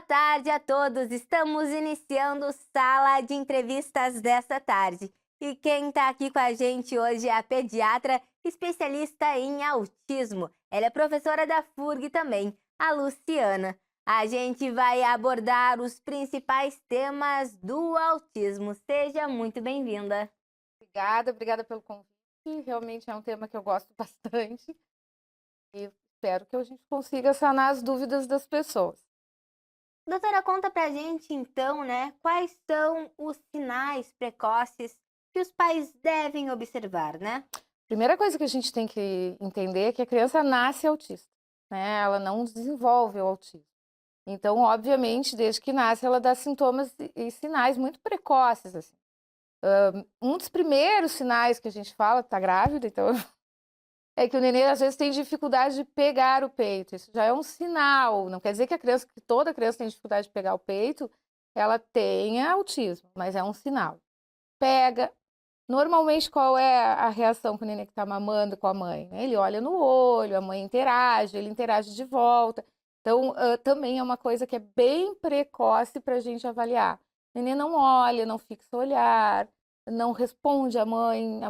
tarde a todos! Estamos iniciando Sala de Entrevistas desta tarde. E quem está aqui com a gente hoje é a pediatra especialista em autismo. Ela é professora da FURG também, a Luciana. A gente vai abordar os principais temas do autismo. Seja muito bem-vinda. Obrigada pelo convite. Realmente é um tema que eu gosto bastante e espero que a gente consiga sanar as dúvidas das pessoas. Doutora, conta pra gente então, né, quais são os sinais precoces que os pais devem observar, né? Primeira coisa que a gente tem que entender é que a criança nasce autista, né? Ela não desenvolve o autismo. Então, obviamente, desde que nasce, ela dá sintomas e sinais muito precoces, assim. Um dos primeiros sinais que a gente fala, tá grávida, então, é que o nenê às vezes tem dificuldade de pegar o peito. Isso já é um sinal. Não quer dizer que que toda criança tem dificuldade de pegar o peito, ela tenha autismo, mas é um sinal. Pega. Normalmente, qual é a reação que o nenê que está mamando com a mãe? Ele olha no olho, a mãe interage, ele interage de volta. Então, também é uma coisa que é bem precoce para a gente avaliar. O nenê não olha, não fixa o olhar, não responde à a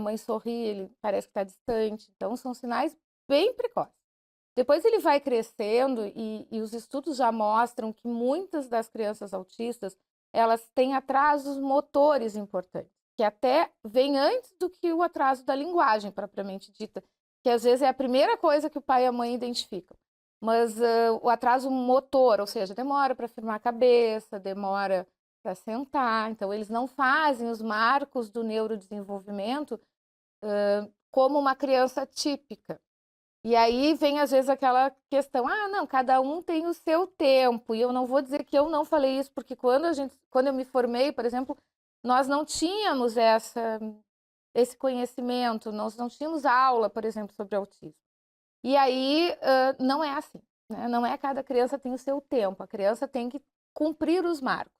mãe sorri, ele parece que está distante. Então, são sinais bem precoces. Depois ele vai crescendo e os estudos já mostram que muitas das crianças autistas, elas têm atrasos motores importantes, que até vem antes do que o atraso da linguagem propriamente dita, que às vezes é a primeira coisa que o pai e a mãe identificam. Mas o atraso motor, ou seja, demora para firmar a cabeça, demora para sentar, então eles não fazem os marcos do neurodesenvolvimento como uma criança típica. E aí vem, às vezes, aquela questão, não, cada um tem o seu tempo. E eu não vou dizer que eu não falei isso, porque quando eu me formei, por exemplo, nós não tínhamos esse conhecimento, nós não tínhamos aula, por exemplo, sobre autismo. E aí não é assim, né? Não é cada criança tem o seu tempo, a criança tem que cumprir os marcos.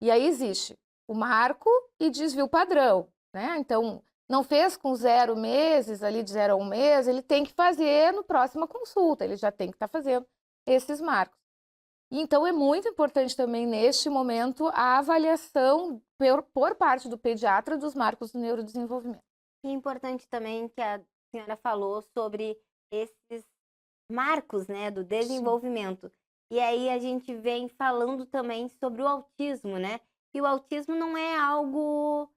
E aí existe o marco e desvio padrão, né? Então, não fez com 0 meses, ali de 0 a 1 mês, ele tem que fazer no próxima consulta, ele já tem que estar fazendo esses marcos. E então, é muito importante também, neste momento, a avaliação por parte do pediatra dos marcos do neurodesenvolvimento. E é importante também que a senhora falou sobre esses marcos, né, do desenvolvimento. Sim. E aí a gente vem falando também sobre o autismo, né? E o autismo não é algo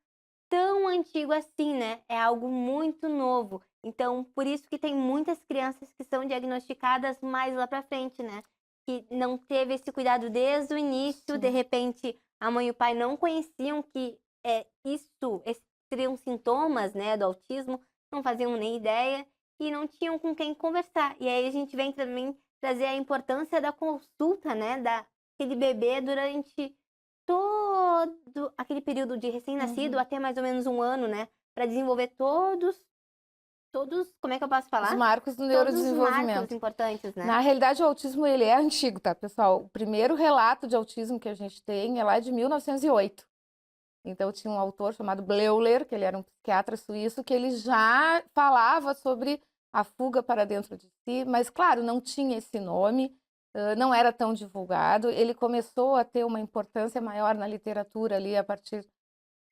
tão antigo assim, né? É algo muito novo. Então, por isso que tem muitas crianças que são diagnosticadas mais lá para frente, né? Que não teve esse cuidado desde o início, sim, de repente a mãe e o pai não conheciam que esses seriam sintomas, né, do autismo, não faziam nem ideia e não tinham com quem conversar. E aí a gente vem também trazer a importância da consulta, né, daquele bebê durante todo aquele período de recém-nascido, até mais ou menos 1 ano, né? Para desenvolver todos, como é que eu posso falar? Os marcos do Todos os neurodesenvolvimento. marcos importantes, né? Na realidade, o autismo ele é antigo, tá, pessoal? O primeiro relato de autismo que a gente tem é lá de 1908. Então, tinha um autor chamado Bleuler, que ele era um psiquiatra suíço, que ele já falava sobre a fuga para dentro de si, mas, claro, não tinha esse nome, não era tão divulgado. Ele começou a ter uma importância maior na literatura ali a partir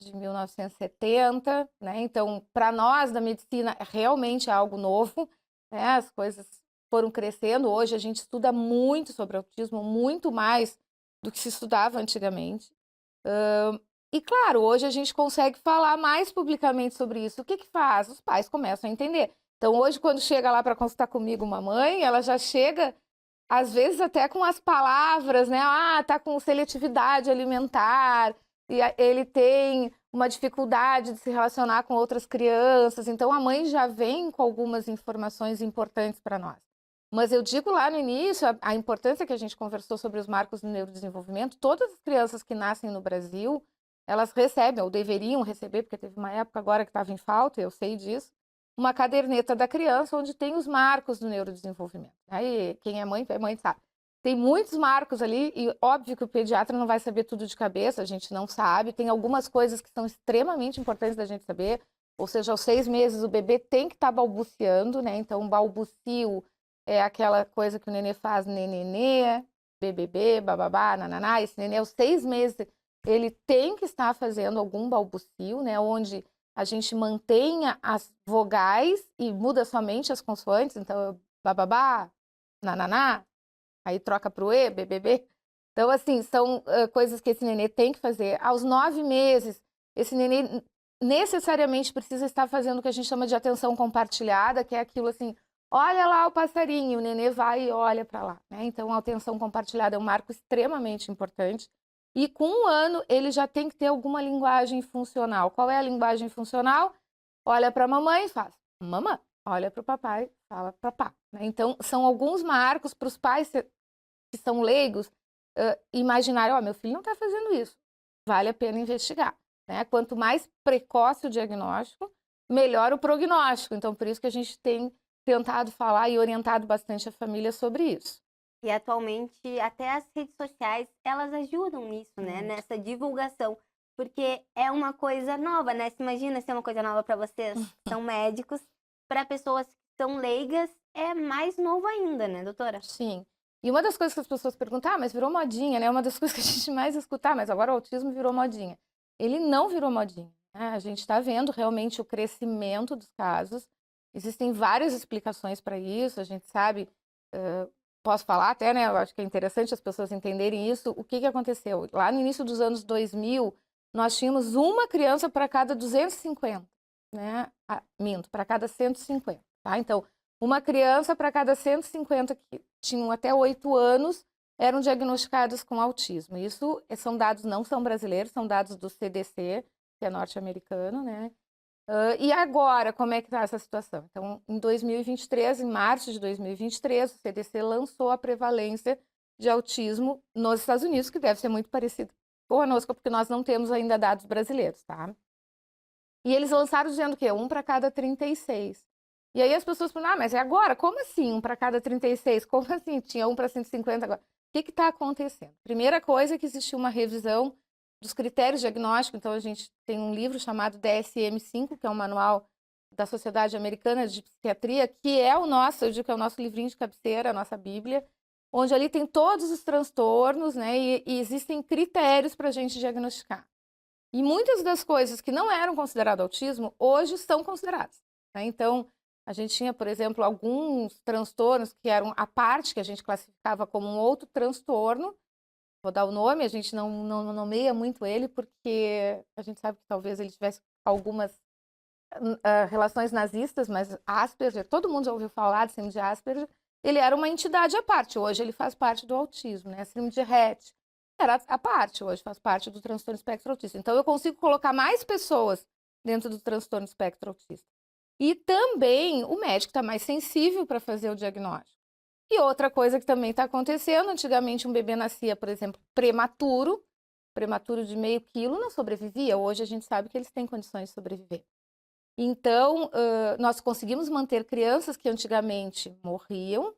de 1970, né? Então, para nós da medicina, realmente é algo novo, né? As coisas foram crescendo. Hoje a gente estuda muito sobre autismo, muito mais do que se estudava antigamente. E claro, hoje a gente consegue falar mais publicamente sobre isso. O que que faz? Os pais começam a entender. Então, hoje, quando chega lá para consultar comigo uma mãe, ela já chega, às vezes, até com as palavras, né? Tá com seletividade alimentar, e ele tem uma dificuldade de se relacionar com outras crianças. Então, a mãe já vem com algumas informações importantes para nós. Mas eu digo lá no início, a importância que a gente conversou sobre os marcos do neurodesenvolvimento, todas as crianças que nascem no Brasil, elas recebem, ou deveriam receber, porque teve uma época agora que estava em falta, eu sei disso, uma caderneta da criança onde tem os marcos do neurodesenvolvimento. Aí, quem é mãe sabe. Tem muitos marcos ali, e óbvio que o pediatra não vai saber tudo de cabeça, a gente não sabe. Tem algumas coisas que são extremamente importantes da gente saber, ou seja, aos 6 meses o bebê tem que estar balbuciando, né? Então, balbucio é aquela coisa que o nenê faz, nenenê, BBB, bababá, nananá, esse neném aos 6 meses, ele tem que estar fazendo algum balbucio, né, onde a gente mantenha as vogais e muda somente as consoantes, então, bababá, nananá, aí troca para o E, BBB. Então, assim, são coisas que esse nenê tem que fazer. Aos 9 meses, esse nenê necessariamente precisa estar fazendo o que a gente chama de atenção compartilhada, que é aquilo assim, olha lá o passarinho, o nenê vai e olha para lá, né? Então, a atenção compartilhada é um marco extremamente importante. E com 1 ano, ele já tem que ter alguma linguagem funcional. Qual é a linguagem funcional? Olha para a mamãe e faz mamãe. Olha para o papai, fala papá. Né? Então, são alguns marcos para os pais que são leigos imaginarem, meu filho não está fazendo isso. Vale a pena investigar. Né? Quanto mais precoce o diagnóstico, melhor o prognóstico. Então, por isso que a gente tem tentado falar e orientado bastante a família sobre isso. E atualmente, até as redes sociais, elas ajudam nisso, né? Nessa divulgação. Porque é uma coisa nova, né? Se imagina se é uma coisa nova para vocês, que são médicos. Para pessoas que são leigas, é mais novo ainda, né, doutora? Sim. E uma das coisas que as pessoas perguntam, mas virou modinha, né? Uma das coisas que a gente mais escuta, mas agora o autismo virou modinha. Ele não virou modinha. Né? A gente está vendo realmente o crescimento dos casos. Existem várias explicações para isso, a gente sabe... Posso falar até, né? Eu acho que é interessante as pessoas entenderem isso. O que aconteceu? Lá no início dos anos 2000, nós tínhamos uma criança para cada 250, né? Minto, para cada 150, tá? Então, uma criança para cada 150 que tinham até 8 anos eram diagnosticadas com autismo. Isso são dados, não são brasileiros, são dados do CDC, que é norte-americano, né? E agora, como é que está essa situação? Então, em 2023, em março de 2023, o CDC lançou a prevalência de autismo nos Estados Unidos, que deve ser muito parecido conosco, porque nós não temos ainda dados brasileiros, tá? E eles lançaram dizendo que 1 para cada 36. E aí as pessoas falam, mas é agora? Como assim 1 para cada 36? Como assim? Tinha 1 para 150 agora. O que está acontecendo? Primeira coisa é que existiu uma revisão dos critérios diagnósticos. Então, a gente tem um livro chamado DSM-5, que é um manual da Sociedade Americana de Psiquiatria, que é o nosso, eu digo que é o nosso livrinho de cabeceira, a nossa Bíblia, onde ali tem todos os transtornos, né, e existem critérios para a gente diagnosticar. E muitas das coisas que não eram consideradas autismo, hoje são consideradas. Né? Então, a gente tinha, por exemplo, alguns transtornos que eram a parte que a gente classificava como um outro transtorno. Vou dar o nome, a gente não nomeia muito ele, porque a gente sabe que talvez ele tivesse algumas relações nazistas, mas Asperger, todo mundo já ouviu falar de síndrome de Asperger, ele era uma entidade à parte, hoje ele faz parte do autismo, né? A síndrome de Rett era à parte, hoje faz parte do transtorno espectro autista. Então, eu consigo colocar mais pessoas dentro do transtorno espectro autista. E também o médico está mais sensível para fazer o diagnóstico. E outra coisa que também está acontecendo, antigamente um bebê nascia, por exemplo, prematuro de meio quilo, não sobrevivia. Hoje a gente sabe que eles têm condições de sobreviver. Então, nós conseguimos manter crianças que antigamente morriam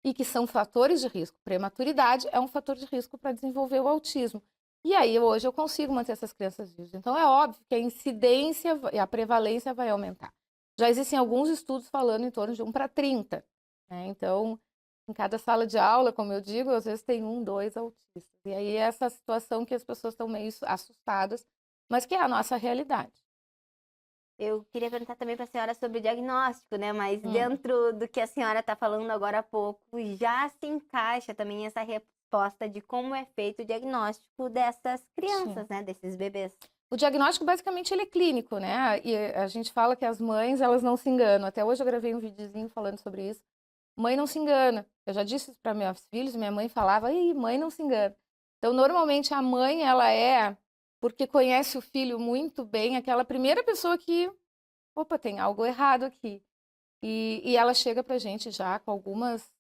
e que são fatores de risco. Prematuridade é um fator de risco para desenvolver o autismo. E aí, hoje, eu consigo manter essas crianças vivas. Então, é óbvio que a incidência e a prevalência vai aumentar. Já existem alguns estudos falando em torno de 1 para 30. Né? Então, em cada sala de aula, como eu digo, às vezes tem 1, 2 autistas. E aí é essa situação que as pessoas estão meio assustadas, mas que é a nossa realidade. Eu queria perguntar também para a senhora sobre o diagnóstico, né? Mas dentro do que a senhora está falando agora há pouco, já se encaixa também essa resposta de como é feito o diagnóstico dessas crianças, né? Desses bebês. O diagnóstico, basicamente, ele é clínico, né? E a gente fala que as mães, elas não se enganam. Até hoje eu gravei um videozinho falando sobre isso. Mãe não se engana. Eu já disse isso para meus filhos, minha mãe falava, mãe não se engana. Então, normalmente, a mãe, ela é, porque conhece o filho muito bem, aquela primeira pessoa que, opa, tem algo errado aqui. E ela chega pra gente já com algumas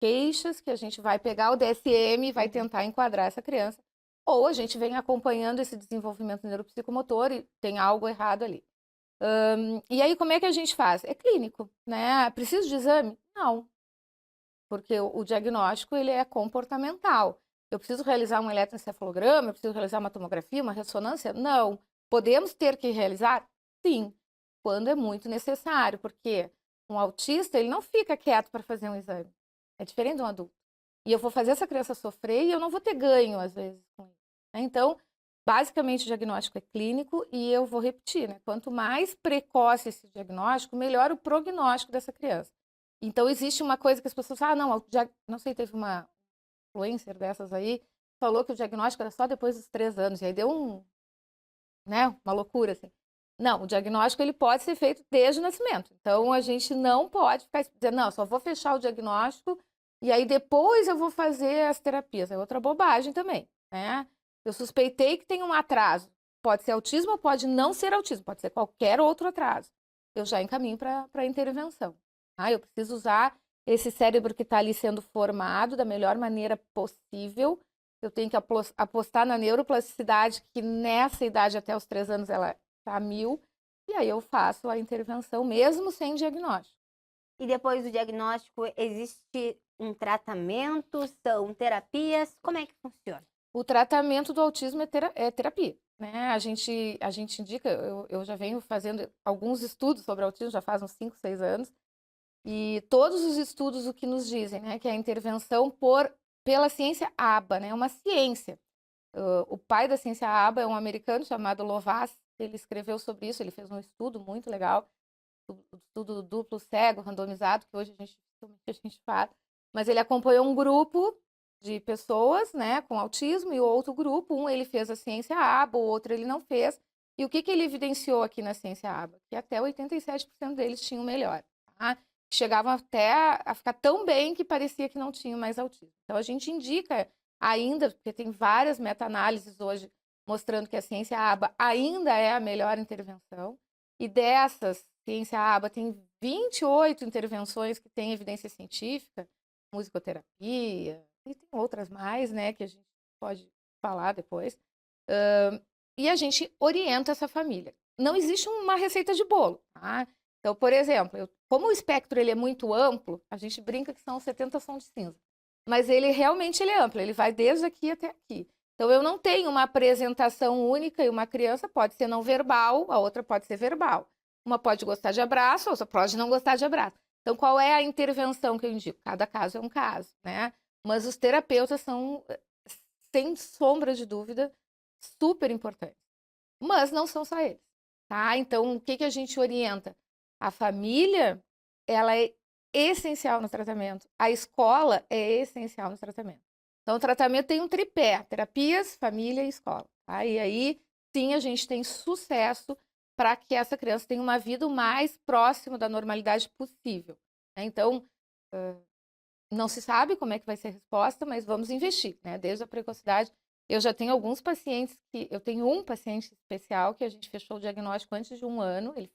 queixas que a gente vai pegar o DSM e vai tentar enquadrar essa criança. Ou a gente vem acompanhando esse desenvolvimento neuropsicomotor e tem algo errado ali. E aí, como é que a gente faz? É clínico, né? Preciso de exame? Não. Porque o diagnóstico, ele é comportamental. Eu preciso realizar um eletroencefalograma, eu preciso realizar uma tomografia, uma ressonância? Não. Podemos ter que realizar? Sim. Quando é muito necessário, porque um autista, ele não fica quieto para fazer um exame. É diferente de um adulto. E eu vou fazer essa criança sofrer e eu não vou ter ganho, às vezes, com isso. Né? Então, basicamente, o diagnóstico é clínico e eu vou repetir, né? Quanto mais precoce esse diagnóstico, melhor o prognóstico dessa criança. Então, existe uma coisa que as pessoas falam, não sei, teve uma influencer dessas aí, falou que o diagnóstico era só depois dos 3 anos, e aí deu né, uma loucura, assim. Não, o diagnóstico ele pode ser feito desde o nascimento. Então, a gente não pode ficar dizendo, não, só vou fechar o diagnóstico e aí depois eu vou fazer as terapias. É outra bobagem também, né? Eu suspeitei que tem um atraso. Pode ser autismo ou pode não ser autismo, pode ser qualquer outro atraso. Eu já encaminho para a intervenção. Eu preciso usar esse cérebro que está ali sendo formado da melhor maneira possível. Eu tenho que apostar na neuroplasticidade, que nessa idade, até os 3 anos, ela está a 1000. E aí eu faço a intervenção mesmo sem diagnóstico. E depois do diagnóstico, existe um tratamento? São terapias? Como é que funciona? O tratamento do autismo é terapia, né? A gente indica, eu já venho fazendo alguns estudos sobre autismo, já faz uns 5, 6 anos, e todos os estudos o que nos dizem, né? Que a intervenção pela ciência ABA, né? É uma ciência. O pai da ciência ABA é um americano chamado Lovaas, ele escreveu sobre isso, ele fez um estudo muito legal, estudo duplo cego, randomizado, que hoje a gente faz, mas ele acompanhou um grupo de pessoas, né, com autismo e outro grupo, um ele fez a ciência ABA, o outro ele não fez, e o que ele evidenciou aqui na ciência ABA? Que até 87% deles tinham melhor, tá? Chegavam até a ficar tão bem que parecia que não tinham mais autismo. Então, a gente indica ainda, porque tem várias meta-análises hoje mostrando que a ciência ABA ainda é a melhor intervenção, e dessas, ciência ABA tem 28 intervenções que têm evidência científica, musicoterapia, e tem outras mais, né, que a gente pode falar depois, e a gente orienta essa família. Não existe uma receita de bolo, tá? Então, por exemplo, como o espectro ele é muito amplo, a gente brinca que são 70 tons de cinza. Mas ele realmente é amplo, ele vai desde aqui até aqui. Então, eu não tenho uma apresentação única e uma criança pode ser não verbal, a outra pode ser verbal. Uma pode gostar de abraço, a outra pode não gostar de abraço. Então, qual é a intervenção que eu indico? Cada caso é um caso, né? Mas os terapeutas são, sem sombra de dúvida, super importantes. Mas não são só eles, tá? Então, o que a gente orienta? A família, ela é essencial no tratamento. A escola é essencial no tratamento. Então, o tratamento tem um tripé, terapias, família e escola. Tá? E aí, sim, a gente tem sucesso para que essa criança tenha uma vida o mais próximo da normalidade possível. Né? Então, não se sabe como é que vai ser a resposta, mas vamos investir, né? Desde a precocidade. Eu já tenho alguns pacientes eu tenho um paciente especial que a gente fechou o diagnóstico antes de 1 ano, ele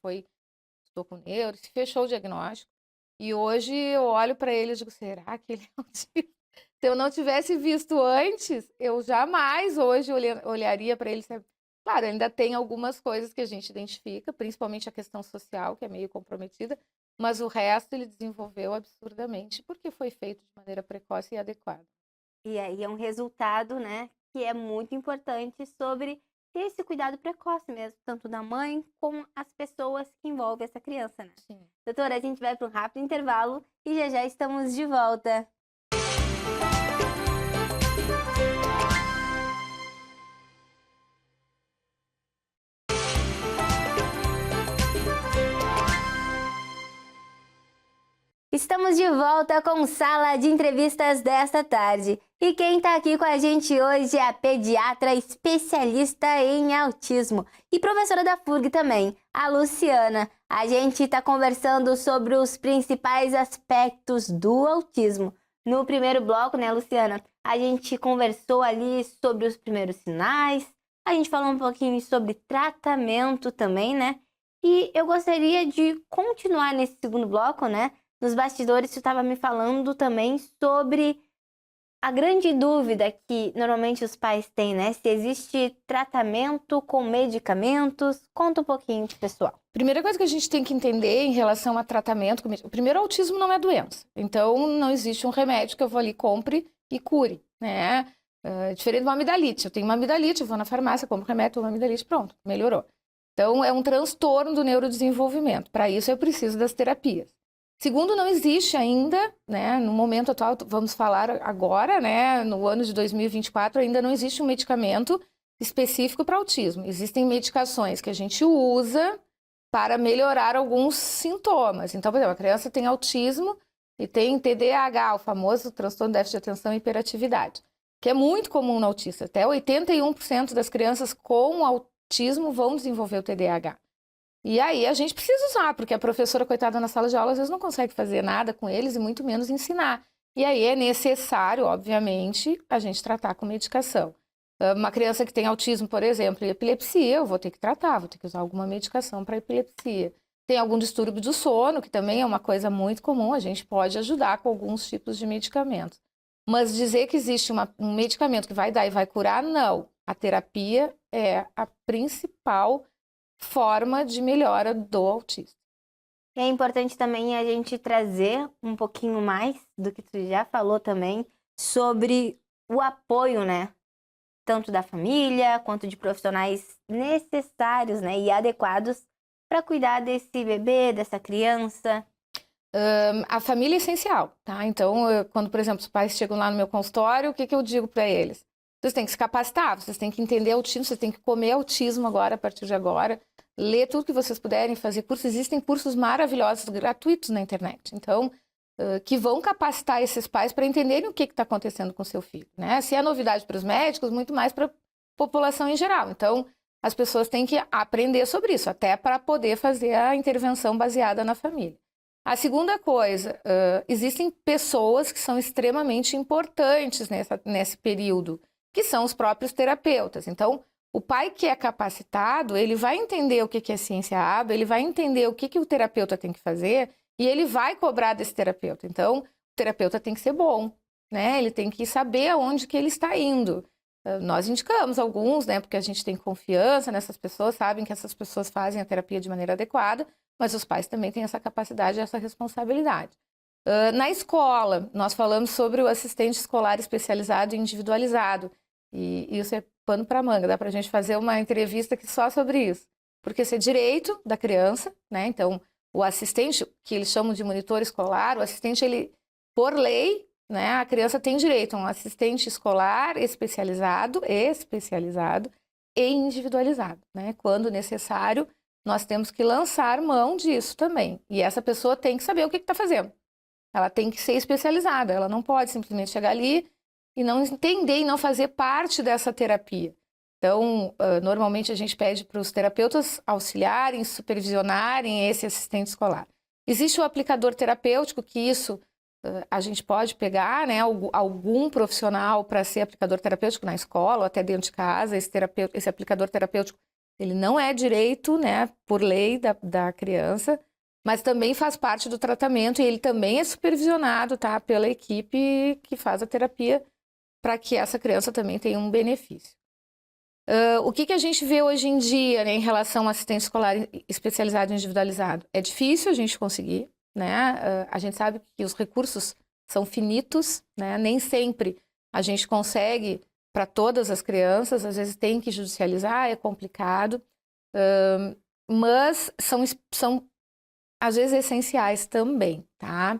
estou com neuro, se fechou o diagnóstico, e hoje eu olho para ele e digo, será que ele é autista? Se eu não tivesse visto antes, eu jamais hoje olharia para ele. Claro, ainda tem algumas coisas que a gente identifica, principalmente a questão social, que é meio comprometida, mas o resto ele desenvolveu absurdamente, porque foi feito de maneira precoce e adequada. E aí é um resultado, né, que é muito importante sobre ter esse cuidado precoce mesmo, tanto da mãe como as pessoas que envolvem essa criança, né? Sim. Doutora, a gente vai para um rápido intervalo e já estamos de volta. Estamos de volta com Sala de Entrevistas desta tarde. E quem está aqui com a gente hoje é a pediatra especialista em autismo e professora da FURG também, a Luciana. A gente está conversando sobre os principais aspectos do autismo. No primeiro bloco, né, Luciana, a gente conversou ali sobre os primeiros sinais, a gente falou um pouquinho sobre tratamento também, né? E eu gostaria de continuar nesse segundo bloco, né? Nos bastidores, você estava me falando também sobre a grande dúvida que normalmente os pais têm, né? Se existe tratamento com medicamentos. Conta um pouquinho pro pessoal. Primeira coisa que a gente tem que entender em relação a tratamento, o primeiro, autismo não é doença. Então, não existe um remédio que eu vou ali, compre e cure, né? Diferente de uma amidalite. Eu tenho uma amidalite, eu vou na farmácia, compro remédio, tomo amidalite, pronto, melhorou. Então, é um transtorno do neurodesenvolvimento. Para isso, eu preciso das terapias. Segundo, não existe ainda, né, no momento atual, vamos falar agora, né, no ano de 2024, ainda não existe um medicamento específico para autismo. Existem medicações que a gente usa para melhorar alguns sintomas. Então, por exemplo, a criança tem autismo e tem TDAH, o famoso transtorno de déficit de atenção e hiperatividade, que é muito comum no autista. Até 81% das crianças com autismo vão desenvolver o TDAH. E aí a gente precisa usar, porque a professora, coitada, na sala de aula, às vezes não consegue fazer nada com eles e muito menos ensinar. E aí é necessário, obviamente, a gente tratar com medicação. Uma criança que tem autismo, por exemplo, e epilepsia, eu vou ter que tratar, vou ter que usar alguma medicação para epilepsia. Tem algum distúrbio do sono, que também é uma coisa muito comum, a gente pode ajudar com alguns tipos de medicamentos. Mas dizer que existe um medicamento que vai dar e vai curar, não. A terapia é a principal forma de melhora do autista. É importante também a gente trazer um pouquinho mais do que tu já falou também sobre o apoio, né? Tanto da família quanto de profissionais necessários, né? E adequados para cuidar desse bebê, dessa criança. A família é essencial, tá? Então, quando, por exemplo, os pais chegam lá no meu consultório, o que eu digo para eles? Vocês têm que se capacitar, vocês têm que entender autismo, vocês têm que comer autismo agora, a partir de agora, ler tudo que vocês puderem, fazer cursos. Existem cursos maravilhosos, gratuitos na internet, então, que vão capacitar esses pais para entenderem o que está acontecendo com o seu filho, né? Se é novidade para os médicos, muito mais para a população em geral. Então, as pessoas têm que aprender sobre isso, até para poder fazer a intervenção baseada na família. A segunda coisa, existem pessoas que são extremamente importantes nesse período, que são os próprios terapeutas. Então, o pai que é capacitado, ele vai entender o que é ciência ABA, ele vai entender o que o terapeuta tem que fazer e ele vai cobrar desse terapeuta. Então, o terapeuta tem que ser bom, né? Ele tem que saber aonde que ele está indo. Nós indicamos alguns, né? Porque a gente tem confiança nessas pessoas, sabem que essas pessoas fazem a terapia de maneira adequada, mas os pais também têm essa capacidade, essa responsabilidade. Na escola, nós falamos sobre o assistente escolar especializado e individualizado. E isso é pano para manga, dá para a gente fazer uma entrevista aqui só sobre isso. Porque isso é direito da criança, né? Então, o assistente, que eles chamam de monitor escolar, o assistente, ele, por lei, né, a criança tem direito a um assistente escolar especializado e individualizado, né? Quando necessário, nós temos que lançar mão disso também. E essa pessoa tem que saber o que está fazendo. Ela tem que ser especializada, ela não pode simplesmente chegar ali e não entender e não fazer parte dessa terapia. Então, normalmente a gente pede para os terapeutas auxiliarem, supervisionarem esse assistente escolar. Existe o aplicador terapêutico, que isso a gente pode pegar, né, algum profissional para ser aplicador terapêutico na escola ou até dentro de casa. Esse aplicador terapêutico, ele não é direito, né, por lei da criança, mas também faz parte do tratamento e ele também é supervisionado, tá, pela equipe que faz a terapia para que essa criança também tenha um benefício. O que a gente vê hoje em dia, né, em relação ao assistente escolar especializado e individualizado? É difícil a gente conseguir, né? A gente sabe que os recursos são finitos, né? Nem sempre a gente consegue para todas as crianças, às vezes tem que judicializar, é complicado, mas são às vezes essenciais também, tá?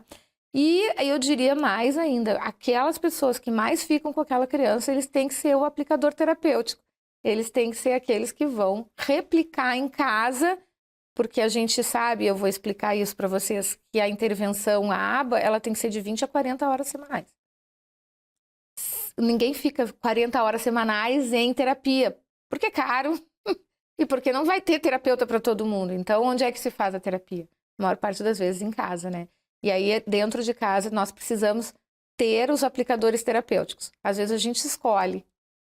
E eu diria mais ainda, aquelas pessoas que mais ficam com aquela criança, eles têm que ser o aplicador terapêutico. Eles têm que ser aqueles que vão replicar em casa, porque a gente sabe, eu vou explicar isso para vocês, que a intervenção, a ABA, ela tem que ser de 20 a 40 horas semanais. Ninguém fica 40 horas semanais em terapia, porque é caro e porque não vai ter terapeuta para todo mundo. Então, onde é que se faz a terapia? A maior parte das vezes em casa, né? E aí, dentro de casa, nós precisamos ter os aplicadores terapêuticos. Às vezes a gente escolhe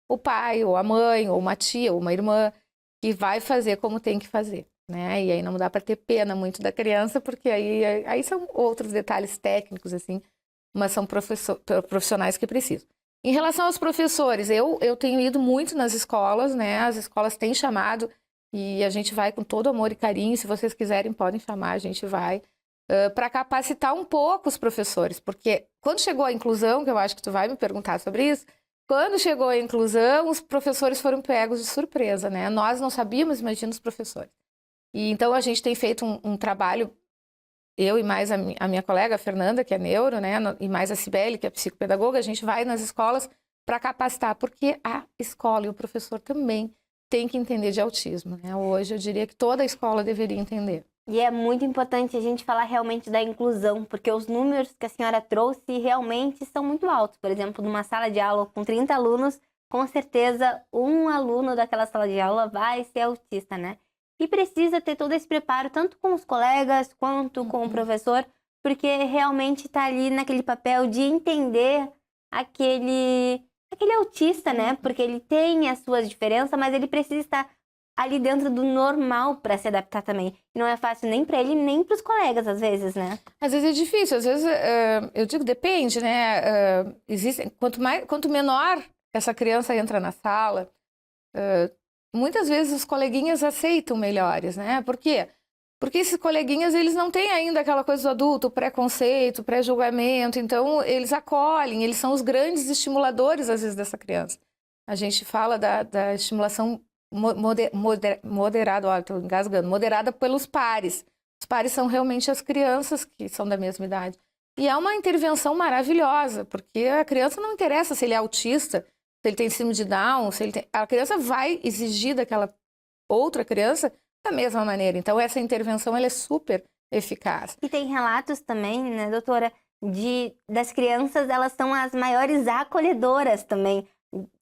o pai, ou a mãe, ou uma tia, ou uma irmã, que vai fazer como tem que fazer, né? E aí não dá para ter pena muito da criança, porque aí são outros detalhes técnicos, assim, mas são profissionais que precisam. Em relação aos professores, eu tenho ido muito nas escolas, né? As escolas têm chamado e a gente vai com todo amor e carinho. Se vocês quiserem, podem chamar, a gente vai. Para capacitar um pouco os professores, porque quando chegou a inclusão, que eu acho que tu vai me perguntar sobre isso, quando chegou a inclusão, os professores foram pegos de surpresa, né? Nós não sabíamos, imagina os professores. E então a gente tem feito um trabalho eu e mais a minha colega, a Fernanda, que é neuro, né, e mais a Cibele, que é psicopedagoga, a gente vai nas escolas para capacitar, porque a escola e o professor também têm que entender de autismo, né? Hoje eu diria que toda a escola deveria entender. E é muito importante a gente falar realmente da inclusão, porque os números que a senhora trouxe realmente são muito altos. Por exemplo, numa sala de aula com 30 alunos, com certeza um aluno daquela sala de aula vai ser autista, né? E precisa ter todo esse preparo, tanto com os colegas quanto com o professor, porque realmente está ali naquele papel de entender aquele autista, né? Porque ele tem as suas diferenças, mas ele precisa estar ali dentro do normal para se adaptar também. E não é fácil nem para ele, nem para os colegas, às vezes, né? Às vezes é difícil, às vezes, eu digo, depende, né? Quanto menor essa criança entra na sala, muitas vezes os coleguinhas aceitam melhores, né? Por quê? Porque esses coleguinhas, eles não têm ainda aquela coisa do adulto, preconceito, pré-julgamento, então eles acolhem, eles são os grandes estimuladores, às vezes, dessa criança. A gente fala da estimulação moderada, estou engasgando, moderada pelos pares. Os pares são realmente as crianças que são da mesma idade. E é uma intervenção maravilhosa, porque a criança não interessa se ele é autista, se ele tem síndrome de Down, a criança vai exigir daquela outra criança da mesma maneira. Então, essa intervenção ela é super eficaz. E tem relatos também, né, doutora, das crianças, elas são as maiores acolhedoras também.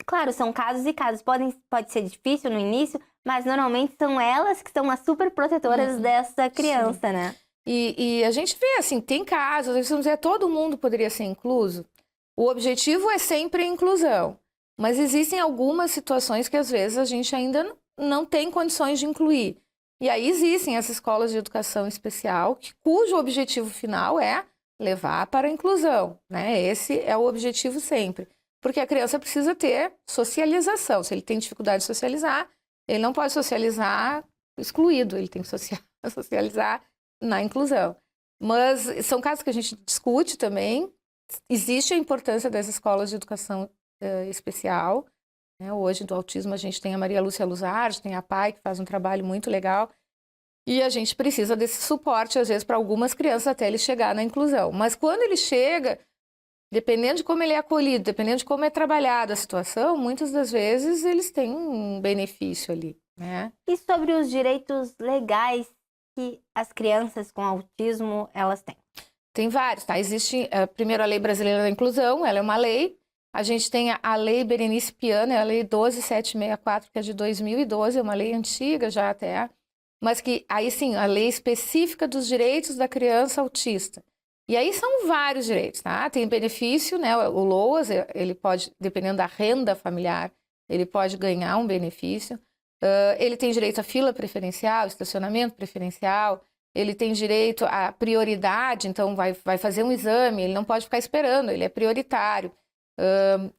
Claro, são casos e casos. Pode ser difícil no início, mas normalmente são elas que são as super protetoras dessa criança, Sim. né? E a gente vê, assim, tem casos, vamos dizer, todo mundo poderia ser incluso. O objetivo é sempre a inclusão, mas existem algumas situações que às vezes a gente ainda não tem condições de incluir. E aí existem as escolas de educação especial, cujo objetivo final é levar para a inclusão, né? Esse é o objetivo sempre. Porque a criança precisa ter socialização. Se ele tem dificuldade de socializar, ele não pode socializar excluído, ele tem que socializar na inclusão. Mas são casos que a gente discute também. Existe a importância das escolas de educação especial. Né? Hoje, do autismo, a gente tem a Maria Lúcia Luzardi, tem a PAI, que faz um trabalho muito legal. E a gente precisa desse suporte, às vezes, para algumas crianças até ele chegar na inclusão. Mas quando ele chega, dependendo de como ele é acolhido, dependendo de como é trabalhada a situação, muitas das vezes eles têm um benefício ali, né? E sobre os direitos legais que as crianças com autismo, elas têm? Tem vários, tá? Existe, primeiro, a Lei Brasileira da Inclusão, ela é uma lei. A gente tem a Lei Berenice Piana, a Lei 12.764, que é de 2012, é uma lei antiga já até, mas que, aí sim, a lei específica dos direitos da criança autista. E aí são vários direitos, tá? Tem benefício, né? O LOAS, ele pode, dependendo da renda familiar, ele pode ganhar um benefício. Ele tem direito à fila preferencial, estacionamento preferencial, ele tem direito à prioridade, então vai fazer um exame, ele não pode ficar esperando, ele é prioritário.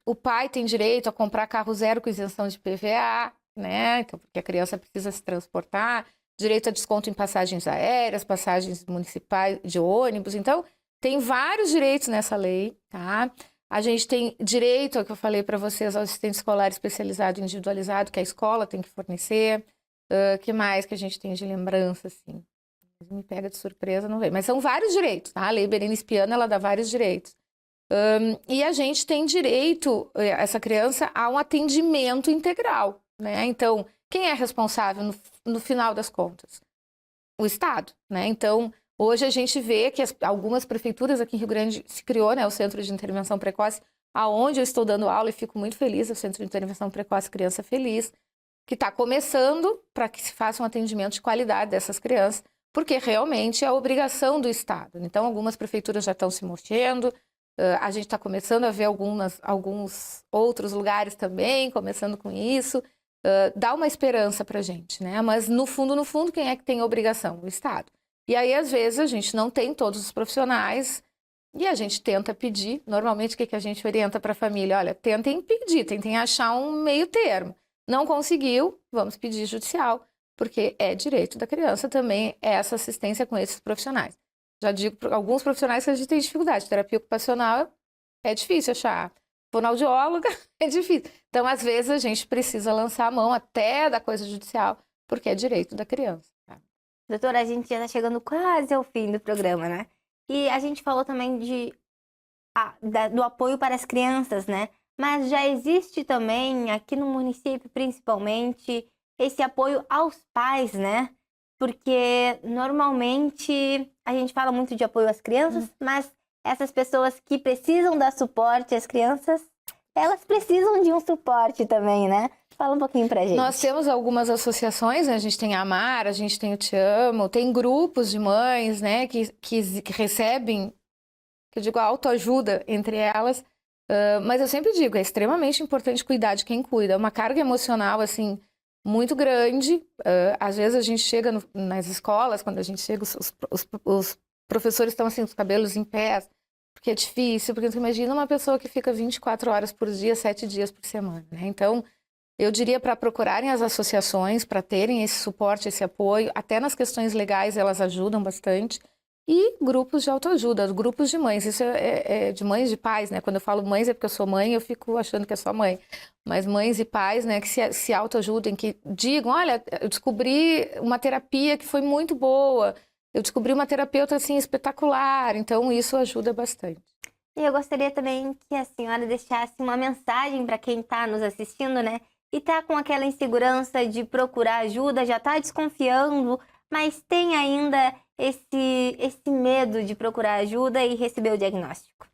O pai tem direito a comprar carro zero com isenção de PVA, né? Então, porque a criança precisa se transportar, direito a desconto em passagens aéreas, passagens municipais de ônibus. Então, tem vários direitos nessa lei, tá? A gente tem direito, ao que eu falei para vocês, ao assistente escolar especializado e individualizado, que a escola tem que fornecer. Que mais que a gente tem de lembrança, assim? Me pega de surpresa, não veio. Mas são vários direitos, tá? A Lei Berenice Piana, ela dá vários direitos. E a gente tem direito, essa criança, a um atendimento integral, né? Então, quem é responsável no final das contas? O Estado, né? Então, hoje a gente vê que algumas prefeituras aqui em Rio Grande se criou, né, o Centro de Intervenção Precoce, aonde eu estou dando aula e fico muito feliz, o Centro de Intervenção Precoce Criança Feliz, que está começando para que se faça um atendimento de qualidade dessas crianças, porque realmente é a obrigação do Estado. Então, algumas prefeituras já estão se mexendo, a gente está começando a ver alguns outros lugares também, começando com isso. Dá uma esperança para a gente, né? Mas no fundo, quem é que tem a obrigação? O Estado. E aí, às vezes, a gente não tem todos os profissionais e a gente tenta pedir. Normalmente, o que a gente orienta para a família? Olha, tentem pedir, tentem achar um meio termo. Não conseguiu, vamos pedir judicial, porque é direito da criança também essa assistência com esses profissionais. Já digo para alguns profissionais que a gente tem dificuldade. Terapia ocupacional é difícil achar. Fonoaudióloga é difícil. Então, às vezes, a gente precisa lançar a mão até da coisa judicial, porque é direito da criança. Tá? Doutora, a gente já está chegando quase ao fim do programa, né? E a gente falou também do apoio para as crianças, né? Mas já existe também, aqui no município principalmente, esse apoio aos pais, né? Porque normalmente a gente fala muito de apoio às crianças, mas essas pessoas que precisam dar suporte às crianças, elas precisam de um suporte também, né? Fala um pouquinho pra gente. Nós temos algumas associações, né? A gente tem a Amar, a gente tem o Te Amo, tem grupos de mães, né, que recebem, que eu digo, a autoajuda entre elas. Mas eu sempre digo, é extremamente importante cuidar de quem cuida. É uma carga emocional, assim, muito grande. Às vezes a gente chega nas escolas, quando a gente chega, os professores estão assim, os cabelos em pé, porque é difícil, porque você imagina uma pessoa que fica 24 horas por dia, 7 dias por semana, né? Então, eu diria para procurarem as associações, para terem esse suporte, esse apoio, até nas questões legais elas ajudam bastante. E grupos de autoajuda, grupos de mães, isso é de mães, de pais, né? Quando eu falo mães é porque eu sou mãe, eu fico achando que é só mãe. Mas mães e pais, né, que se autoajudem, que digam, olha, eu descobri uma terapia que foi muito boa, eu descobri uma terapeuta, assim, espetacular. Então, isso ajuda bastante. E eu gostaria também que a senhora deixasse uma mensagem para quem está nos assistindo, né? E tá com aquela insegurança de procurar ajuda, já está desconfiando, mas tem ainda esse medo de procurar ajuda e receber o diagnóstico.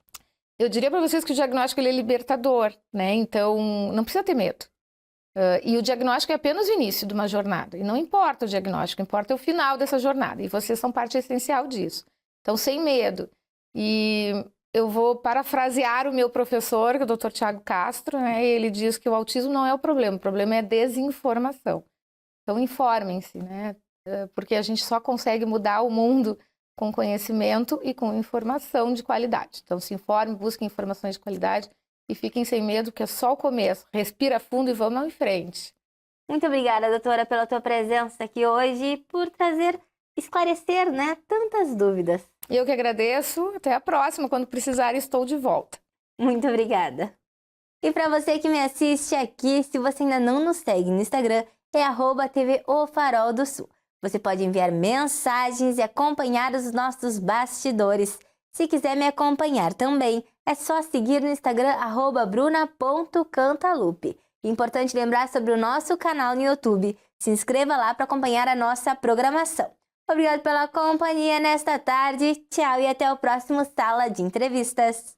Eu diria para vocês que o diagnóstico ele é libertador, né? Então, não precisa ter medo. E o diagnóstico é apenas o início de uma jornada. E não importa o diagnóstico, importa o final dessa jornada. E vocês são parte essencial disso. Então, sem medo. E eu vou parafrasear o meu professor, que é o Dr. Tiago Castro, né? Ele diz que o autismo não é o problema é desinformação. Então, informem-se, né? Porque a gente só consegue mudar o mundo com conhecimento e com informação de qualidade. Então, se informe, busque informações de qualidade e fiquem sem medo, porque é só o começo. Respira fundo e vamos em frente. Muito obrigada, doutora, pela tua presença aqui hoje e por esclarecer, né, tantas dúvidas. Eu que agradeço. Até a próxima. Quando precisar, estou de volta. Muito obrigada. E para você que me assiste aqui, se você ainda não nos segue no Instagram, é @TV O Farol do Sul. Você pode enviar mensagens e acompanhar os nossos bastidores. Se quiser me acompanhar também, é só seguir no Instagram @bruna.cantalupe. Importante lembrar sobre o nosso canal no YouTube. Se inscreva lá para acompanhar a nossa programação. Obrigado pela companhia nesta tarde. Tchau e até o próximo Sala de Entrevistas.